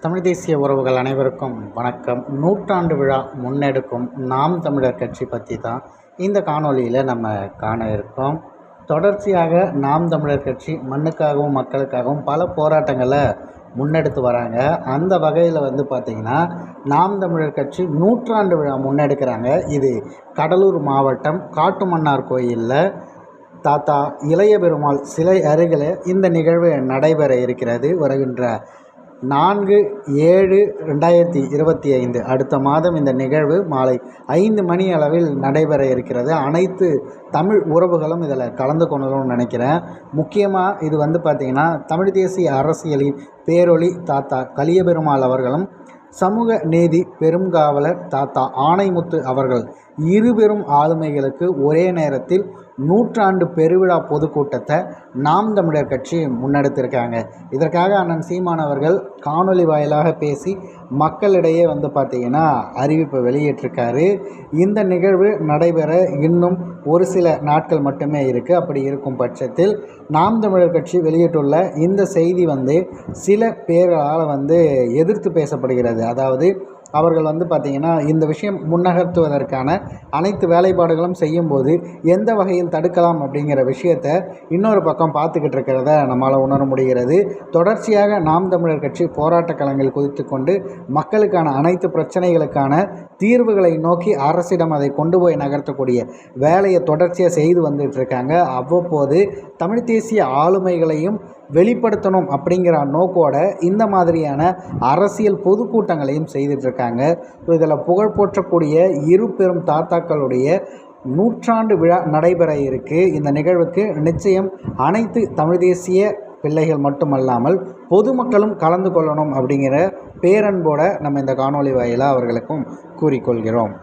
தமிழ் தேசிய உறவுகள் அனைவருக்கும் வணக்கம். நூற்றாண்டு விழா முன்னெடுக்கும் நாம் தமிழர் கட்சி பற்றி தான் இந்த காணொளியில் நம்ம காண இருக்கோம். தொடர்ச்சியாக நாம் தமிழர் கட்சி மண்ணுக்காகவும் மக்களுக்காகவும் பல போராட்டங்களை முன்னெடுத்து வராங்க. அந்த வகையில் பார்த்திங்கன்னா நாம் தமிழர் கட்சி நூற்றாண்டு விழா முன்னெடுக்கிறாங்க. இது கடலூர் மாவட்டம் காட்டுமன்னார் கோயிலில் தாத்தா இளைய பெருமாள் சிலை அருகில் இந்த நிகழ்வு நடைபெற இருக்கிறது. வருகின்ற 4/7/2025 அடுத்த மாதம் இந்த நிகழ்வு மாலை 5 மணி அளவில் நடைபெற இருக்கிறது. அனைத்து தமிழ் உறவுகளும் இதில் கலந்து கொள்ளணும்னு நினைக்கிறேன். முக்கியமாக இது பார்த்திங்கன்னா தமிழ் தேசிய அரசியலின் பேரொளி தாத்தா கலிய பெருமாள் அவர்களும் சமூக நீதி பெருங்காவலர் தாத்தா ஆணைமுத்து அவர்கள் இருபெரும் ஆளுமைகளுக்கு ஒரே நேரத்தில் நூற்றாண்டு பெருவிழா பொதுக்கூட்டத்தை நாம் தமிழர் கட்சி முன்னெடுத்திருக்காங்க. இதற்காக அண்ணன் சீமான் அவர்கள் காணொலி வாயிலாக பேசி மக்களிடையே பார்த்திங்கன்னா அறிவிப்பை வெளியிட்டிருக்காரு. இந்த நிகழ்வு நடைபெற இன்னும் ஒரு சில நாட்கள் மட்டுமே இருக்குது. அப்படி இருக்கும் பட்சத்தில் நாம் தமிழர் கட்சி வெளியிட்டுள்ள இந்த செய்தி சில பேரால் எதிர்த்து பேசப்படுகிறது. அதாவது அவர்கள் பார்த்திங்கன்னா இந்த விஷயம் முன்னகர்த்துவதற்கான அனைத்து வேலைப்பாடுகளும் செய்யும்போது எந்த வகையில் தடுக்கலாம் அப்படிங்கிற விஷயத்தை இன்னொரு பக்கம் பார்த்துக்கிட்டு இருக்கிறத நம்மளால் உணர முடிகிறது. தொடர்ச்சியாக நாம் தமிழர் கட்சி போராட்ட களங்கள் குதித்து கொண்டு மக்களுக்கான அனைத்து பிரச்சனைகளுக்கான தீர்வுகளை நோக்கி அரசிடம் அதை கொண்டு போய் நகர்த்தக்கூடிய வேலையை தொடர்ச்சியாக செய்து வந்துட்டுருக்காங்க. அவ்வப்போது தமிழ் தேசிய ஆளுமைகளையும் வெளிப்படுத்தணும் அப்படிங்கிற நோக்கோட இந்த மாதிரியான அரசியல் பொதுக்கூட்டங்களையும் செய்துட்ருக்காங்க. இதில் புகழ் போற்றக்கூடிய இரு பெரும் தாத்தாக்களுடைய நூற்றாண்டு விழா நடைபெற இருக்குது. இந்த நிகழ்வுக்கு நிச்சயம் அனைத்து தமிழ் தேசிய பிள்ளைகள் மட்டுமல்லாமல் பொதுமக்களும் கலந்து கொள்ளணும் அப்படிங்கிற பேரன்போடு நம்ம இந்த காணொளி வாயிலாக அவர்களுக்கும் கூறிக்கொள்கிறோம்.